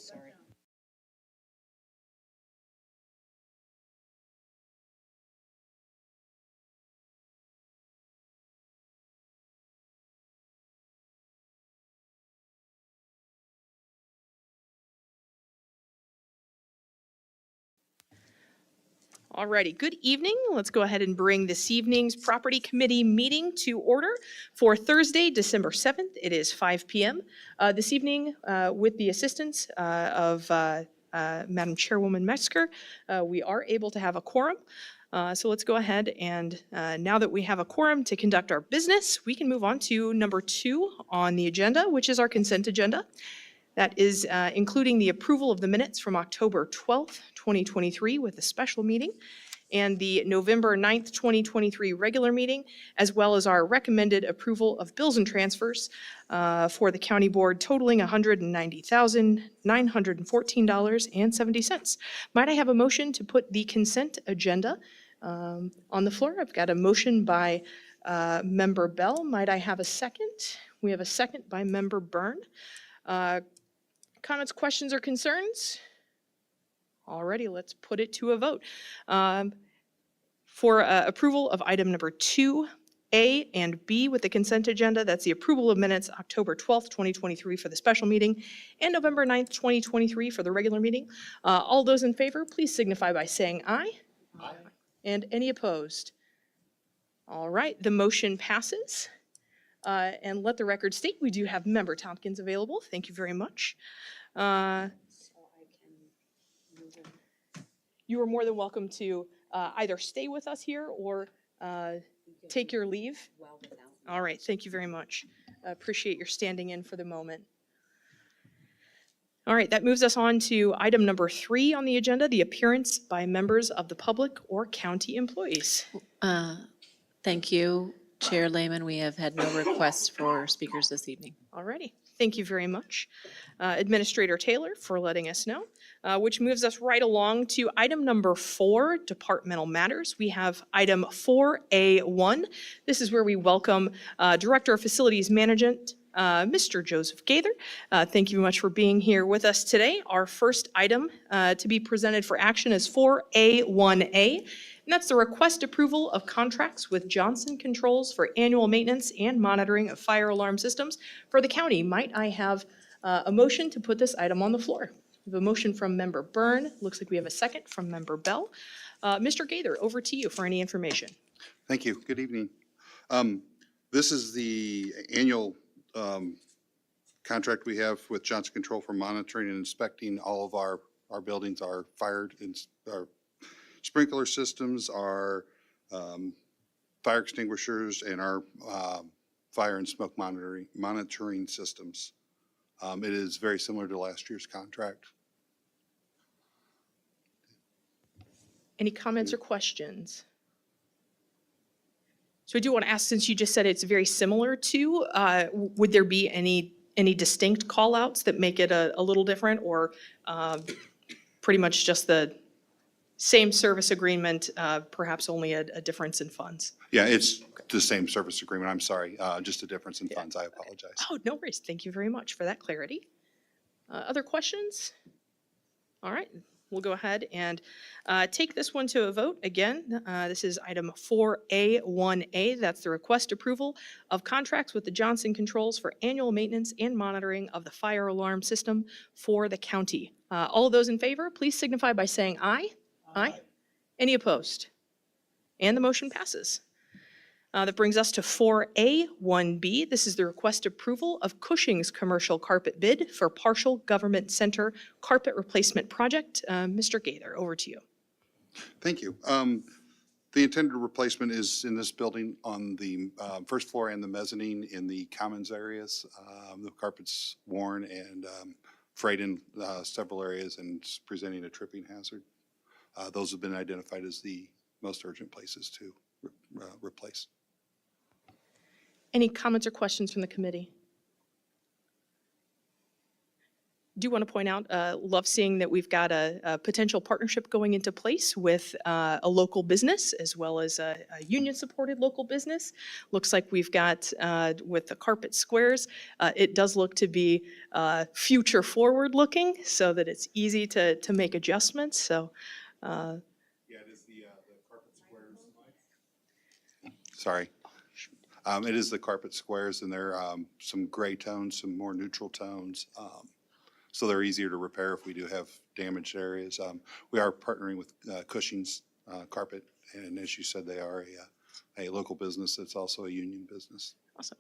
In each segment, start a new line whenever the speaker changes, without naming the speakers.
sorry.
Alrighty, good evening. Let's go ahead and bring this evening's Property Committee meeting to order for Thursday, December 7th. It is 5 p.m. This evening, with the assistance of Madam Chairwoman Metzger, we are able to have a quorum. So let's go ahead and now that we have a quorum to conduct our business, we can move on to number 2 on the agenda, which is our consent agenda. That is including the approval of the minutes from October 12th, 2023 with a special meeting, and the November 9th, 2023 regular meeting, as well as our recommended approval of bills and transfers for the county board totaling $190,914.70. Might I have a motion to put the consent agenda on the floor? I've got a motion by Member Bell. Might I have a second? We have a second by Member Byrne. Comments, questions, or concerns? Alrighty, let's put it to a vote. For approval of item number 2A and B with the consent agenda, that's the approval of minutes October 12th, 2023 for the special meeting and November 9th, 2023 for the regular meeting. All those in favor, please signify by saying aye.
Aye.
And any opposed? All right, the motion passes. And let the record state, we do have Member Tompkins available. Thank you very much.
So I can move in.
You are more than welcome to either stay with us here or take your leave.
Well without.
All right, thank you very much. Appreciate your standing in for the moment. All right, that moves us on to item number 3 on the agenda, the appearance by members of the public or county employees.
Thank you, Chair Lehman. We have had no requests for speakers this evening.
All righty, thank you very much. Administrator Taylor for letting us know, which moves us right along to item number 4, departmental matters. We have item 4A1. This is where we welcome Director of Facilities Management, Mr. Joseph Gaither. Thank you very much for being here with us today. Our first item to be presented for action is 4A1A, and that's the request approval of contracts with Johnson Controls for annual maintenance and monitoring of fire alarm systems for the county. Might I have a motion to put this item on the floor? We have a motion from Member Byrne. Looks like we have a second from Member Bell. Mr. Gaither, over to you for any information.
Thank you. Good evening. This is the annual contract we have with Johnson Control for monitoring and inspecting all of our buildings, our our sprinkler systems, our fire extinguishers, and our fire and smoke monitoring systems. It is very similar to last year's contract.
Any comments or questions? So I do want to ask, since you just said it's very similar to, would there be any distinct call outs that make it a little different, or pretty much just the same service agreement, perhaps only a difference in funds?
Yeah, it's the same service agreement. I'm sorry, just a difference in funds. I apologize.
Oh, no worries. Thank you very much for that clarity. Other questions? All right, we'll go ahead and take this one to a vote. Again, this is item 4A1A. That's the request approval of contracts with the Johnson Controls for annual maintenance and monitoring of the fire alarm system for the county. All of those in favor, please signify by saying aye. Aye. Any opposed? And the motion passes. That brings us to 4A1B. This is the request approval of Cushing's commercial carpet bid for partial government center carpet replacement project. Mr. Gaither, over to you.
Thank you. The intended replacement is in this building on the first floor and the mezzanine in the commons areas. The carpet's worn and frayed in several areas and presenting a tripping hazard. Those have been identified as the most urgent places to replace. Any
comments or questions from the committee? do want to point out, love seeing that we've got a potential partnership going into place with a local business as well as a union-supported local business. Looks like we've got, with the carpet squares, it does look to be future forward-looking so that it's easy to make adjustments. So
Yeah, it is the carpet squares. Sorry. It is the carpet squares, and they're some gray tones, some more neutral tones. So they're easier to repair if we do have damaged areas. We are partnering with Cushing's Carpet, and as you said, they are a local business. It's also a union business.
awesome.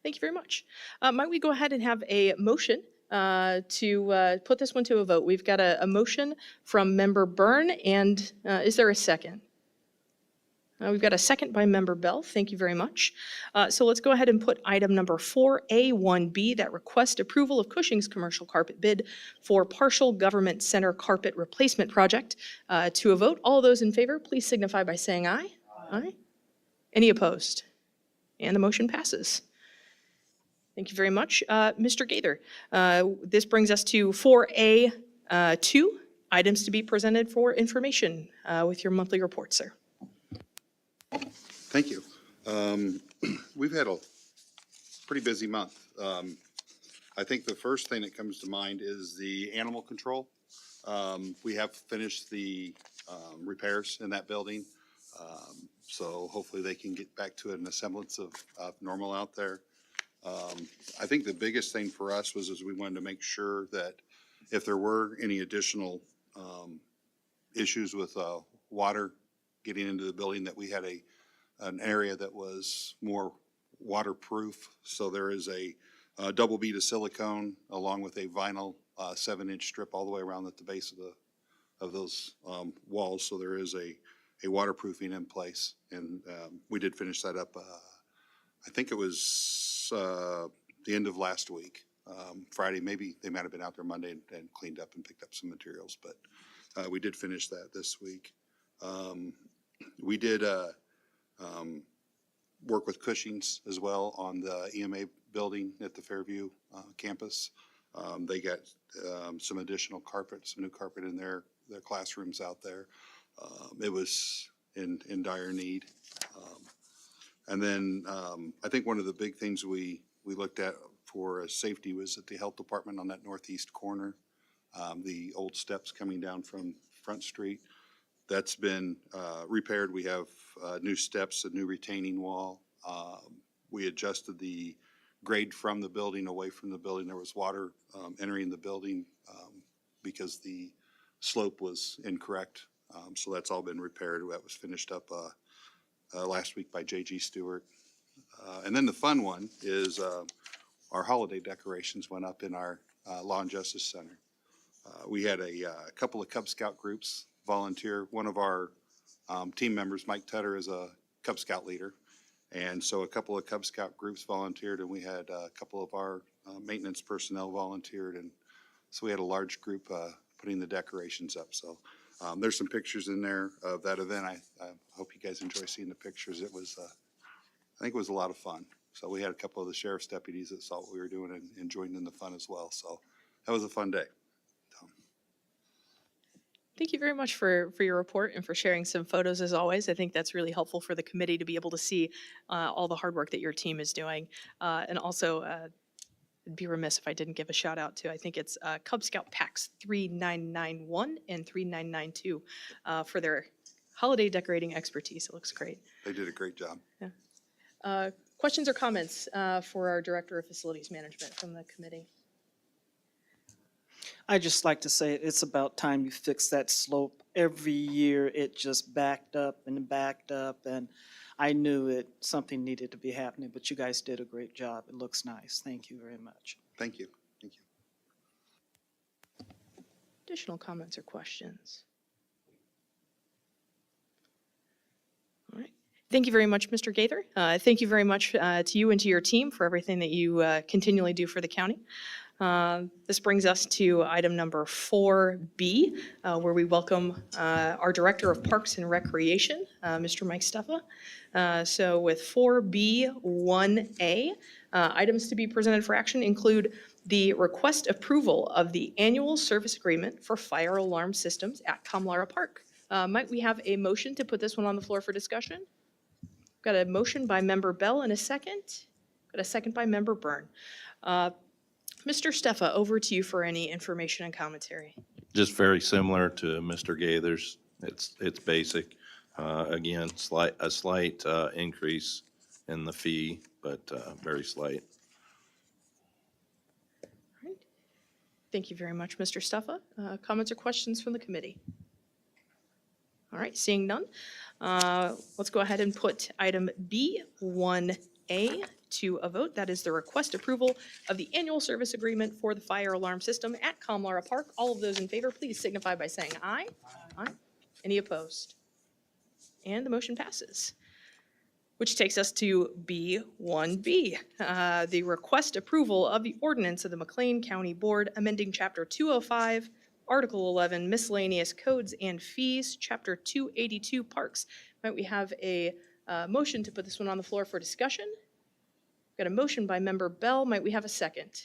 Thank you very much. Might we go ahead and have a motion to put this one to a vote? We've got a motion from Member Byrne, and is there a second? We've got a second by Member Bell. Thank you very much. So let's go ahead and put item number 4A1B, that request approval of Cushing's commercial carpet bid for partial government center carpet replacement project to a vote. All those in favor, please signify by saying aye. Aye. Any opposed? And the motion passes. Thank you very much. Mr. Gaither, this brings us to 4A2, items to be presented for information with your monthly report, sir.
Thank you. We've had a pretty busy month. I think the first thing that comes to mind is the animal control. We have finished the repairs in that building. So hopefully they can get back to a semblance of normal out there. I think the biggest thing for us was we wanted to make sure that if there were any additional issues with water getting into the building, that we had an area that was more waterproof. So there is a double bead of silicone along with a vinyl 7-inch strip all the way around at the base of those walls. So there is a waterproofing in place, and we did finish that up. I think it was the end of last week, Friday. Maybe they might have been out there Monday and cleaned up and picked up some materials, but we did finish that this week. We did work with Cushing's as well on the EMA building at the Fairview campus. They got some additional carpet, some new carpet in their classrooms out there. It was in dire need. And then I think one of the big things we looked at for safety was at the health department on that northeast corner, the old steps coming down from Front Street. That's been repaired. We have new steps, a new retaining wall. We adjusted the grade from the building away from the building. There was water entering the building because the slope was incorrect. So that's all been repaired. That was finished up last week by J.G. Stewart. And then the fun one is our holiday decorations went up in our Law and Justice Center. We had a couple of Cub Scout groups volunteer. One of our team members, Mike Tedder, is a Cub Scout leader. And so a couple of Cub Scout groups volunteered, and we had a couple of our maintenance personnel volunteered. And so we had a large group putting the decorations up. So there's some pictures in there of that event. I hope you guys enjoy seeing the pictures. It was, I think it was a lot of fun. So we had a couple of the sheriff's deputies that saw what we were doing and joined in the fun as well. So that was a fun day.
Thank you very much for your report and for sharing some photos as always. I think that's really helpful for the committee to be able to see all the hard work that your team is doing. And also, I'd be remiss if I didn't give a shout out to, I think it's Cub Scout Packs 3991 and 3992 for their holiday decorating expertise. It looks great.
They did a great job.
Yeah. Questions or comments for our Director of Facilities Management from the committee?
I just like to say it's about time you fix that slope. Every year it just backed up, and I knew something needed to be happening, but you guys did a great job. It looks nice. Thank you very much.
Thank you. Thank you.
Additional comments or questions? All right. Thank you very much, Mr. Gaither. Thank you very much to you and to your team for everything that you continually do for the county. This brings us to item number 4B, where we welcome our Director of Parks and Recreation, Mr. Mike Stuffa. So with 4B1A, items to be presented for action include the request approval of the annual service agreement for fire alarm systems at Kamlara Park. Might we have a motion to put this one on the floor for discussion? Got a motion by Member Bell and a second. Got a second by Member Byrne. Mr. Steffa, over to you for any information and commentary.
Just very similar to Mr. Gaither's. It's basic. Again, a slight increase in the fee, but very slight.
Thank you very much, Mr. Steffa. Comments or questions from the committee? All right, seeing none, let's go ahead and put item B1A to a vote. That is the request approval of the annual service agreement for the fire alarm system at Kamlara Park. All of those in favor, please signify by saying aye. Aye. Any opposed? And the motion passes. Which takes us to B1B, the request approval of the ordinance of the McLean County Board amending Chapter 205, Article 11, miscellaneous codes and fees, Chapter 282, parks. Might we have a motion to put this one on the floor for discussion? Got a motion by Member Bell. Might we have a second?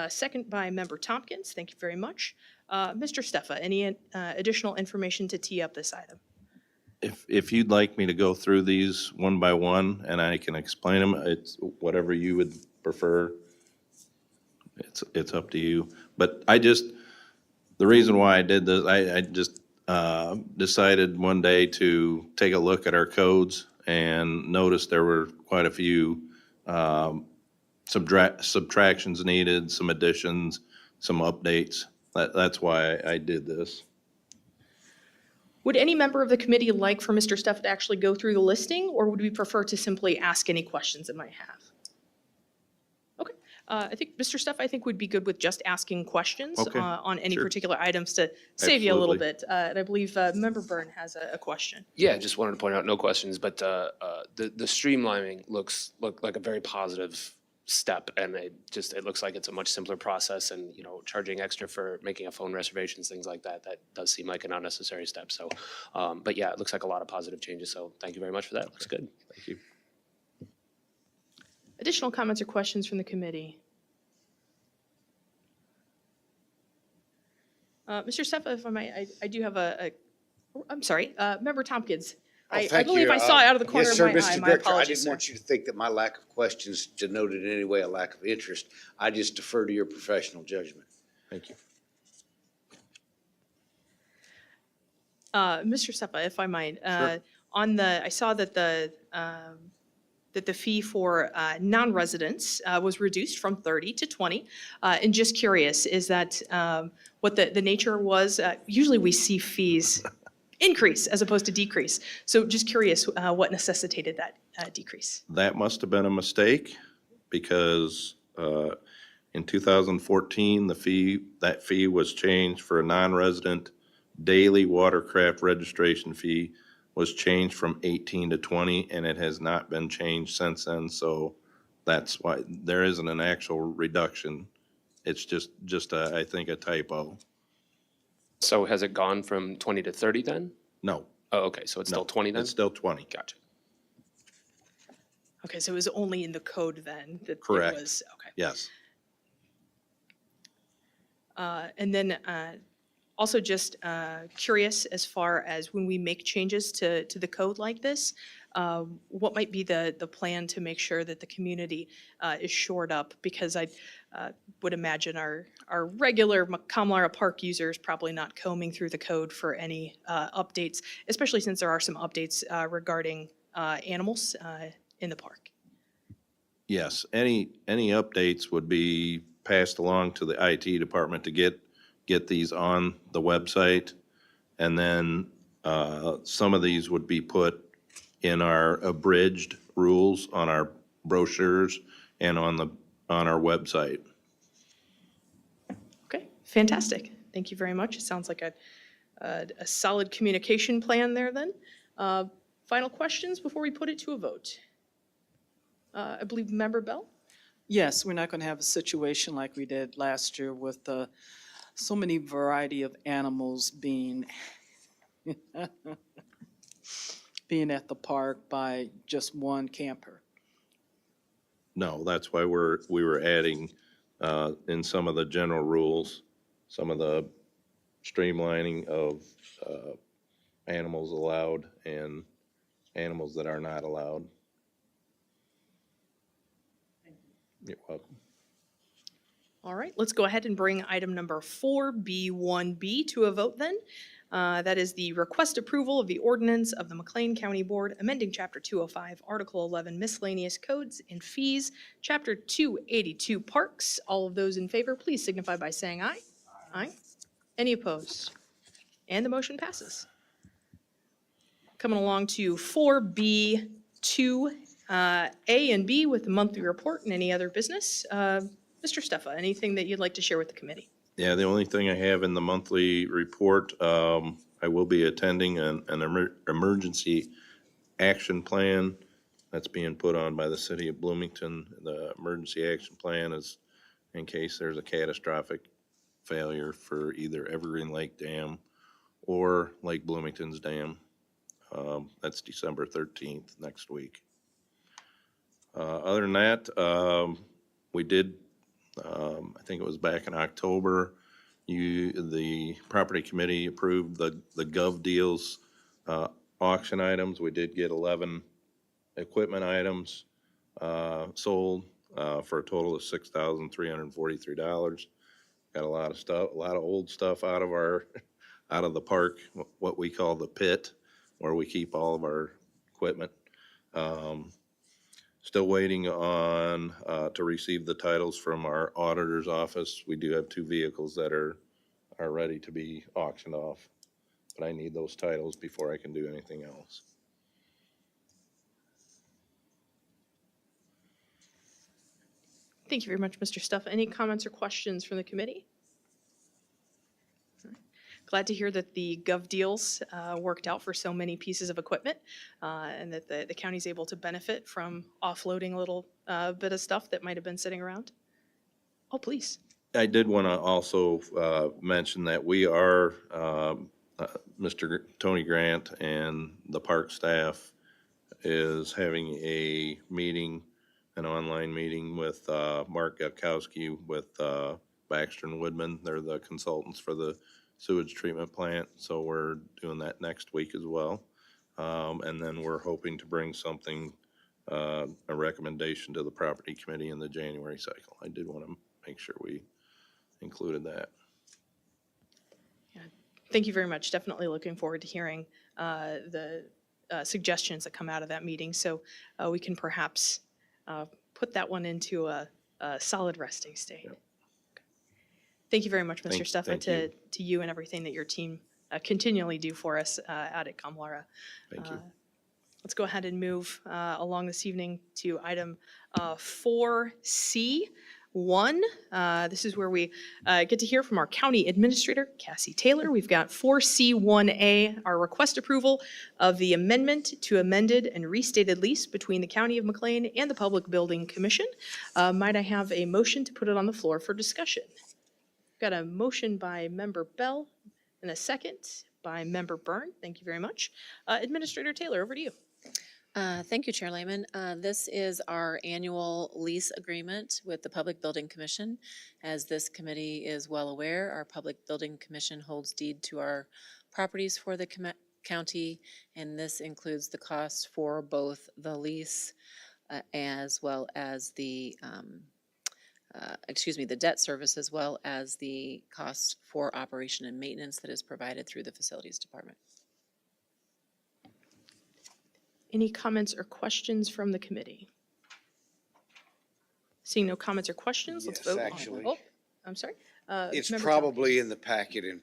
Second by Member Tompkins. Thank you very much. Mr. Steffa, any additional information to tee up this item?
If you'd like me to go through these one by one and I can explain them, it's whatever you would prefer. It's up to you. But the reason why I did this, I just decided one day to take a look at our codes and noticed there were quite a few subtractions needed, some additions, some updates. That's why I did this.
Would any member of the committee like for Mr. Steffa to actually go through the listing, or would we prefer to simply ask any questions it might have? Okay, I think Mr. Steffa, would be good with just asking questions
Okay,
on any
sure.
particular items to save you a little
Absolutely.
bit. And I believe Member Byrne has a question.
Yeah, just wanted to point out, no questions, but the streamlining looks like a very positive step, and it looks like it's a much simpler process, and, you know, charging extra for making a phone reservations, things like that, that does seem like an unnecessary step. So, but yeah, it looks like a lot of positive changes, so thank you very much for that. It looks good.
Thank you.
Additional comments or questions from the committee? Mr. Steffa, if I might, I do have I'm sorry, Member Tompkins. I
Thank
believe
you.
I saw it out of the corner
Yes,
of
sir,
my eye.
Mr.
My
Director, I
apologies,
didn't
sir.
want you to think that my lack of questions denoted in any way a lack of interest. I just defer to your professional judgment.
Thank you.
Mr. Steffa, if I might,
Sure.
I saw that the fee for non-residents was reduced from 30 to 20. And just curious, is that what the nature was? Usually we see fees increase as opposed to decrease. So just curious what necessitated that decrease.
That must have been a mistake because in 2014, that fee was changed for a non-resident daily watercraft registration fee was changed from 18 to 20, and it has not been changed since then. So that's why there isn't an actual reduction. It's just I think a typo.
So has it gone from 20 to 30 then?
No,
Oh, okay, so it's
no,
still 20 then?
it's still 20.
Gotcha.
Okay, so it was only in the code then that
Correct.
it was, okay.
Yes.
And then also just curious as far as when we make changes to the code like this, what might be the plan to make sure that the community is shored up? Because I would imagine our regular Kamlara Park users probably not combing through the code for any updates, especially since there are some updates regarding animals in the park.
Yes, any updates would be passed along to the IT department to get these on the website. And then some of these would be put in our abridged rules on our brochures and on our website.
Okay, fantastic. Thank you very much. It sounds like a solid communication plan there then. Final questions before we put it to a vote? I believe Member Bell?
Yes, we're not going to have a situation like we did last year with so many variety of animals being at the park by just one camper.
No, that's why we were adding, in some of the general rules, some of the streamlining of, animals allowed and animals that are not allowed. You're welcome.
All right, let's go ahead and bring item number 4B1B to a vote then. That is the request approval of the ordinance of the McLean County Board amending Chapter 205, Article 11 miscellaneous codes and fees, Chapter 282 parks. All of those in favor, please signify by saying aye. Aye. Any opposed? And the motion passes. Coming along to 4B2, A and B with the monthly report and any other business. Mr. Steffa, anything that you'd like to share with the committee?
Yeah, the only thing I have in the monthly report, I will be attending an emergency action plan that's being put on by the city of Bloomington. The emergency action plan is in case there's a catastrophic failure for either Evergreen Lake Dam or Lake Bloomington's dam. That's December 13th, next week. Other than that, we did, I think it was back in October, the property committee approved the Gov Deals auction items. We did get 11 equipment items sold for a total of $6,343. Got a lot of stuff, a lot of old stuff out of the park, what we call the pit, where we keep all of our equipment. Still waiting on, to receive the titles from our auditor's office. We do have 2 vehicles that are ready to be auctioned off, but I need those titles before I can do anything else.
Thank you very much, Mr. Steffa. Any comments or questions from the committee? Glad to hear that the Gov Deals worked out for so many pieces of equipment and that the county's able to benefit from offloading a little bit of stuff that might have been sitting around. Oh, please.
I did want to also mention that we are, Mr. Tony Grant and the park staff is having a meeting, an online meeting with Mark Gatkowski with Baxter and Woodman. They're the consultants for the sewage treatment plant, so we're doing that next week as well. And then we're hoping to bring something, a recommendation to the property committee in the January cycle. I did want to make sure we included that.
Thank you very much. Definitely looking forward to hearing the suggestions that come out of that meeting. So we can perhaps put that one into a solid resting state.
Yep.
Thank you very much, Mr. Steffa,
thank you.
to you and everything that your team continually do for us out at Kamlara.
Thank you.
Let's go ahead and move along this evening to item 4C1. This is where we get to hear from our county administrator, Cassie Taylor. We've got 4C1A, our request approval of the amendment to amended and restated lease between the County of McLean and the Public Building Commission. Might I have a motion to put it on the floor for discussion? Got a motion by Member Bell and a second by Member Byrne. Thank you very much. Administrator Taylor, over to you.
Thank you, Chair Lehman. This is our annual lease agreement with the Public Building Commission. As this committee is well aware, our Public Building Commission holds deed to our properties for the county, and this includes the cost for both the lease as well as the the debt service, as well as the cost for operation and maintenance that is provided through the Facilities Department.
Any comments or questions from the committee? Seeing no comments or questions, let's
Yes,
vote.
actually.
Oh, I'm sorry.
It's
Member Chow.
probably in the packet, and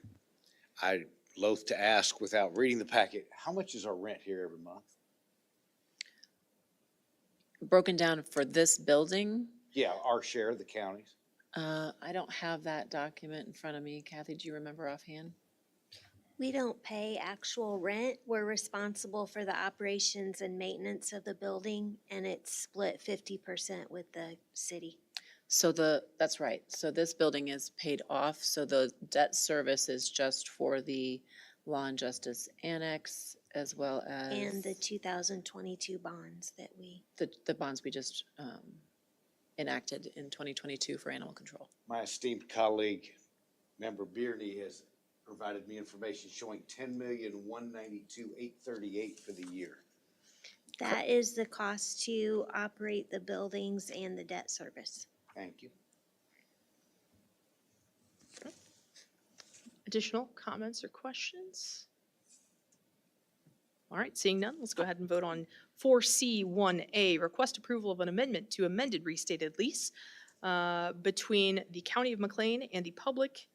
I loath to ask without reading the packet, how much is our rent here every month?
Broken down for this building,
Yeah, our share, the county's.
I don't have that document in front of me. Kathy, do you remember offhand?
We don't pay actual rent. We're responsible for the operations and maintenance of the building, and it's split 50% with the city.
So that's right. So this building is paid off. So the debt service is just for the Law and Justice Annex, as well as
And the 2022 bonds that we,
the bonds we just enacted in 2022 for animal control.
My esteemed colleague, Member Bierney, has provided me information showing 10,192,838 for the year.
That is the cost to operate the buildings and the debt service.
Thank you.
Additional comments or questions? All right, seeing none, let's go ahead and vote on 4C1A, request approval of an amendment to amended restated lease between the County of McLean and the Public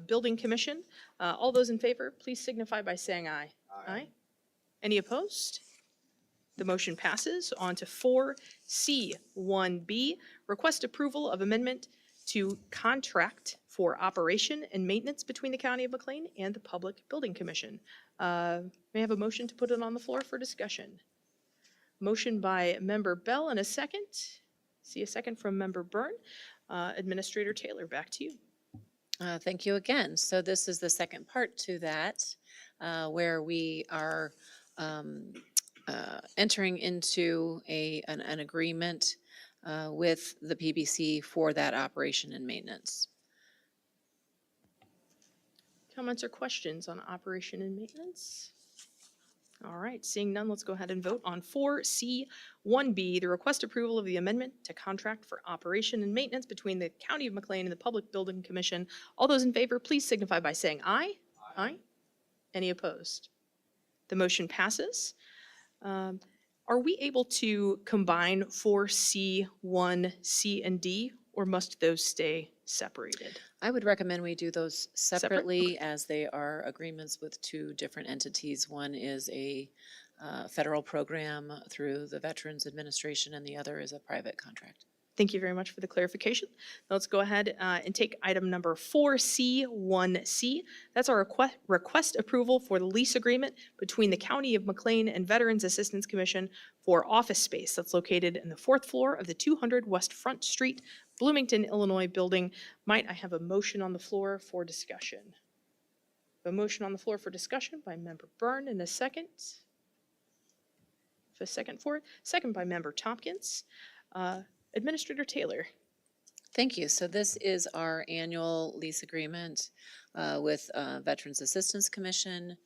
Building Commission. All those in favor, please signify by saying aye. Aye. Any opposed? The motion passes. On to 4C1B, request approval of amendment to contract for operation and maintenance between the County of McLean and the Public Building Commission. May I have a motion to put it on the floor for discussion? Motion by Member Bell and a second. See a second from Member Byrne. Administrator Taylor, back to you.
Thank you again. So this is the second part to that, where we are entering into an agreement with the PBC for that operation and maintenance.
Comments or questions on operation and maintenance? All right, seeing none, let's go ahead and vote on 4C1B, the request approval of the amendment to contract for operation and maintenance between the County of McLean and the Public Building Commission. All those in favor, please signify by saying aye. Aye. Any opposed? The motion passes. Are we able to combine 4C1, C, and D, or must those stay separated?
I would recommend we do those
Separate?
separately as they are agreements with two different entities. One is a federal program through the Veterans Administration and the other is a private contract.
Thank you very much for the clarification. Now let's go ahead and take item number 4C1C. That's our request approval for the lease agreement between the County of McLean and Veterans Assistance Commission for office space that's located in the 4th floor of the 200 West Front Street, Bloomington, Illinois building. Might I have a motion on the floor for discussion? A motion on the floor for discussion by Member Byrne and a second. A second for it. Second by Member Tompkins. Administrator Taylor.
Thank you. So this is our annual lease agreement with Veterans Assistance Commission.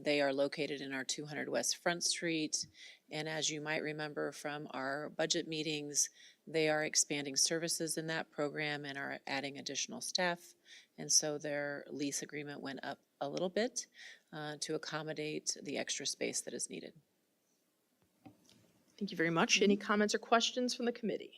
They are located in our 200 West Front Street. And as you might remember from our budget meetings, they are expanding services in that program and are adding additional staff. And so their lease agreement went up a little bit to accommodate the extra space that is needed.
Thank you very much. Any comments or questions from the committee?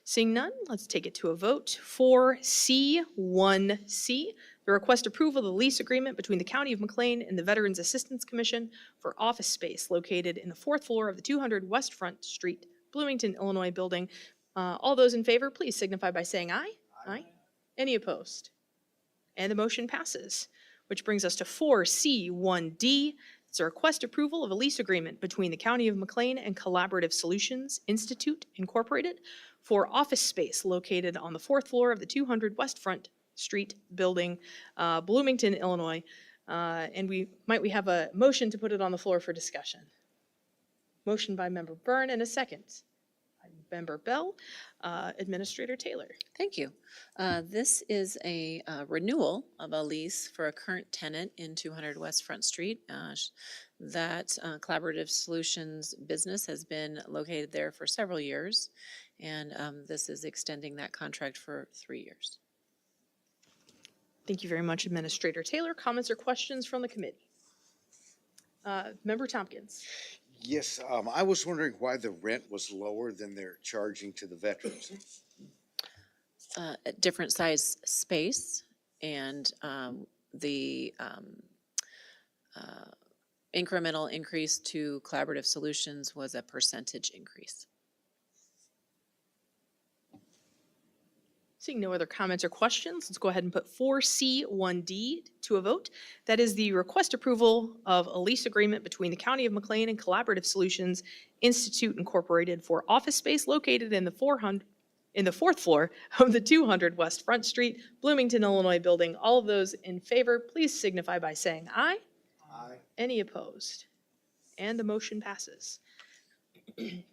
Seeing none, let's take it to a vote. 4C1C, the request approval of the lease agreement between the County of McLean and the Veterans Assistance Commission for office space located in the 4th floor of the 200 West Front Street, Bloomington, Illinois building. All those in favor, please signify by saying aye. Aye. Any opposed? And the motion passes, which brings us to 4C1D. It's a request approval of a lease agreement between the County of McLean and Collaborative Solutions Institute, Incorporated, for office space located on the 4th floor of the 200 West Front Street building, Bloomington, Illinois. And we have a motion to put it on the floor for discussion. Motion by Member Byrne and a second by Member Bell. Administrator Taylor.
Thank you. This is a renewal of a lease for a current tenant in 200 West Front Street. That Collaborative Solutions business has been located there for several years, and this is extending that contract for 3 years.
Thank you very much, Administrator Taylor. Comments or questions from the committee? Member Tompkins.
Yes, I was wondering why the rent was lower than they're charging to the veterans.
A different size space, and the incremental increase to Collaborative Solutions was a percentage increase.
Seeing no other comments or questions, let's go ahead and put 4C1D to a vote. That is the request approval of a lease agreement between the County of McLean and Collaborative Solutions Institute Incorporated for office space located in the 4th floor of the 200 West Front Street, Bloomington, Illinois building. All of those in favor, please signify by saying aye.
Aye.
Any opposed? And the motion passes.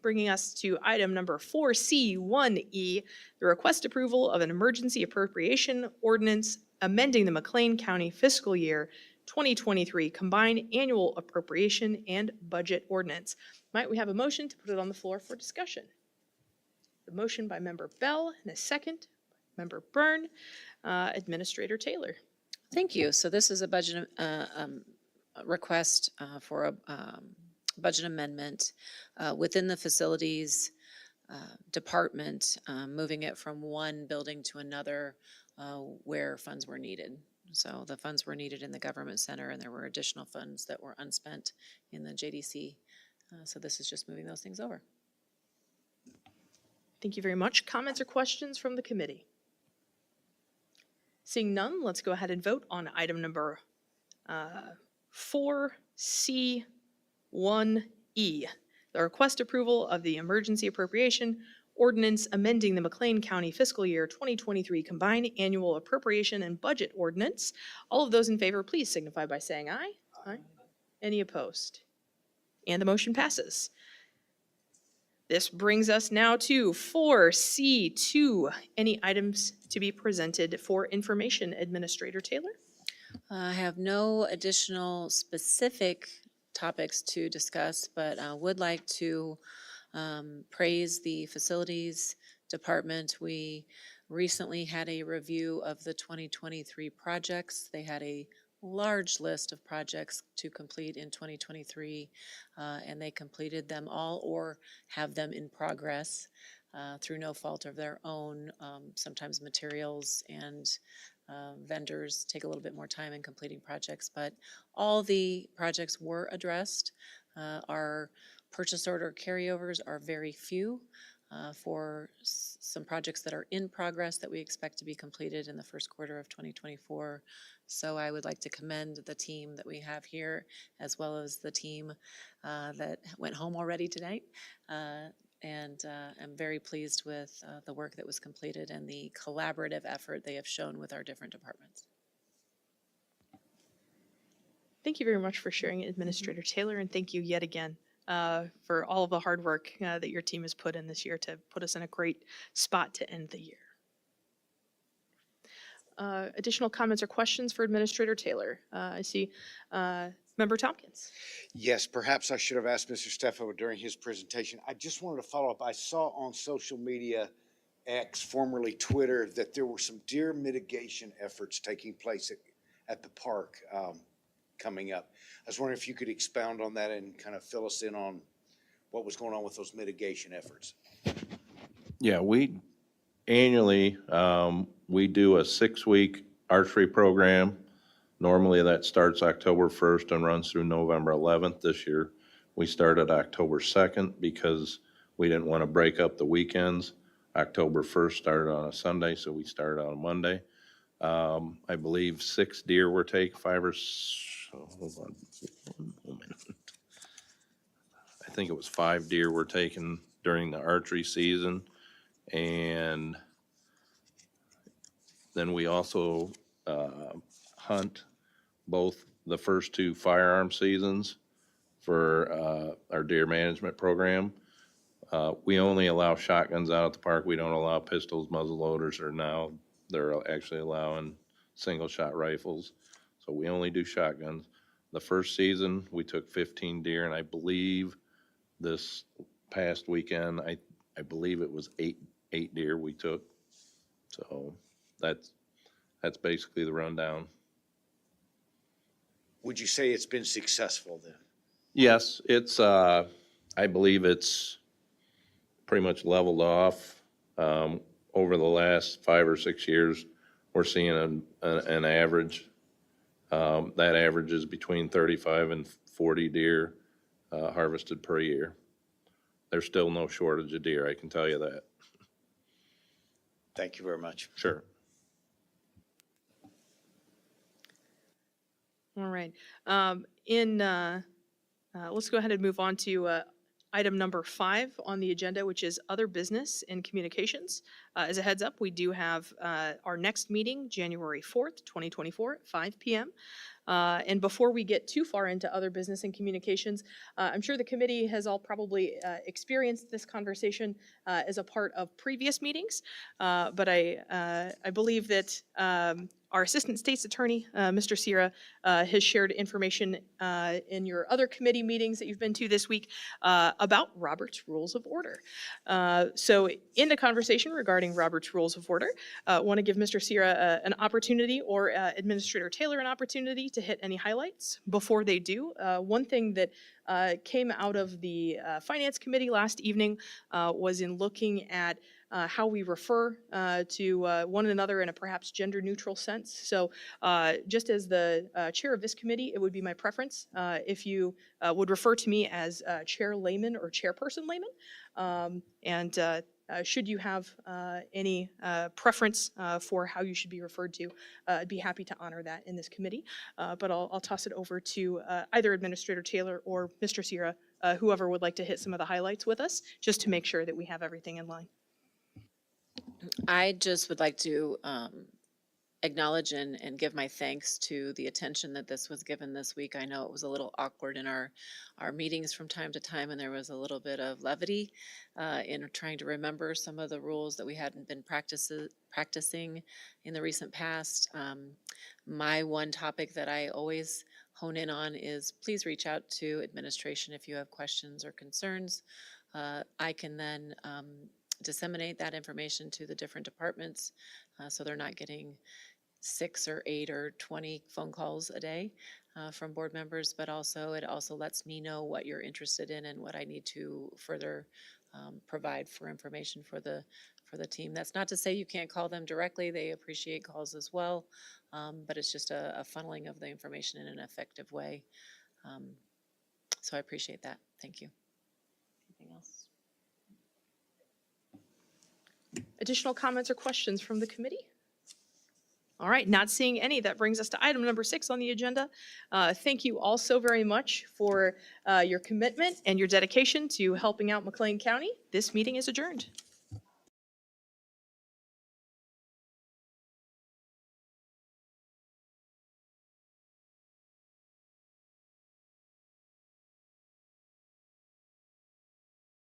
Bringing us to item number 4C1E, the request approval of an emergency appropriation ordinance amending the McLean County fiscal year 2023 combined annual appropriation and budget ordinance. Might we have a motion to put it on the floor for discussion? The motion by Member Bell and a second, Member Byrne. Administrator Taylor.
Thank you. So this is a budget request for a budget amendment within the facilities department, moving it from one building to another where funds were needed. So the funds were needed in the government center, and there were additional funds that were unspent in the JDC. So this is just moving those things over.
Thank you very much. Comments or questions from the committee? Seeing none, let's go ahead and vote on item number 4C1E, the request approval of the emergency appropriation ordinance amending the McLean County fiscal year 2023 combined annual appropriation and budget ordinance. All of those in favor, please signify by saying aye. Aye. Any opposed? And the motion passes. This brings us now to 4C2. Any items to be presented for information, Administrator Taylor?
I have no additional specific topics to discuss, but I would like to praise the facilities department. We recently had a review of the 2023 projects. They had a large list of projects to complete in 2023, and they completed them all or have them in progress through no fault of their own. Sometimes materials and vendors take a little bit more time in completing projects, but all the projects were addressed. Our purchase order carryovers are very few for some projects that are in progress that we expect to be completed in the first quarter of 2024. So I would like to commend the team that we have here, as well as the team that went home already tonight. And I'm very pleased with the work that was completed and the collaborative effort they have shown with our different departments.
Thank you very much for sharing, Administrator Taylor, and thank you yet again for all of the hard work that your team has put in this year to put us in a great spot to end the year. Additional comments or questions for Administrator Taylor? I see Member Tompkins.
Yes, perhaps I should have asked Mr. Steffo during his presentation. I just wanted to follow up. I saw on social media, X, formerly Twitter, that there were some deer mitigation efforts taking place at the park coming up. I was wondering if you could expound on that and kind of fill us in on what was going on with those mitigation efforts.
Yeah, we annually, we do a 6-week archery program. Normally that starts October 1st and runs through November 11th. This year, we started October 2nd because we didn't want to break up the weekends. October 1st started on a Sunday, so we started on a Monday. I believe 6 deer were taken, 5 or hold on one moment. I think it was 5 deer were taken during the archery season. And then we also hunt both the first 2 firearm seasons for our deer management program. We only allow shotguns out at the park. We don't allow pistols, muzzle loaders, or now they're actually allowing single shot rifles. So we only do shotguns. The first season, we took 15 deer, and I believe this past weekend, I believe it was eight deer we took. So that's basically the rundown.
Would you say it's been successful then?
Yes, it's, I believe it's pretty much leveled off. Over the last 5 or 6 years, we're seeing an average. That average is between 35 and 40 deer harvested per year. There's still no shortage of deer, I can tell you that.
Thank you very much.
Sure.
All right. Let's go ahead and move on to item number 5 on the agenda, which is other business and communications. As a heads up, we do have our next meeting, January 4th, 2024, at 5 p.m. And before we get too far into other business and communications, I'm sure the committee has all probably experienced this conversation as a part of previous meetings, but I believe that our Assistant State's Attorney, Mr. Sierra, has shared information in your other committee meetings that you've been to this week about Robert's Rules of Order. So in the conversation regarding Robert's Rules of Order, I want to give Mr. Sierra an opportunity, or Administrator Taylor an opportunity, to hit any highlights. Before they do, one thing that came out of the Finance Committee last evening was in looking at how we refer to one another in a perhaps gender-neutral sense. So just as the chair of this committee, it would be my preference if you would refer to me as Chair Lehman or Chairperson Lehman. Should you have any preference for how you should be referred to, I'd be happy to honor that in this committee. But I'll toss it over to either Administrator Taylor or Mr. Sierra, whoever would like to hit some of the highlights with us, just to make sure that we have everything in line.
I just would like to acknowledge and give my thanks to the attention that this was given this week. I know it was a little awkward in our meetings from time to time, and there was a little bit of levity in trying to remember some of the rules that we hadn't been practicing in the recent past. My one topic that I always hone in on is please reach out to administration if you have questions or concerns. I can then disseminate that information to the different departments so they're not getting 6 or 8 or 20 phone calls a day from board members, but also it also lets me know what you're interested in and what I need to further provide for information for the team. That's not to say you can't call them directly. They appreciate calls as well, but it's just a funneling of the information in an effective way. So I appreciate that. Thank you. Anything else?
Additional comments or questions from the committee? All right, not seeing any. That brings us to item number 6 on the agenda. Thank you all so very much for your commitment and your dedication to helping out McLean County. This meeting is adjourned.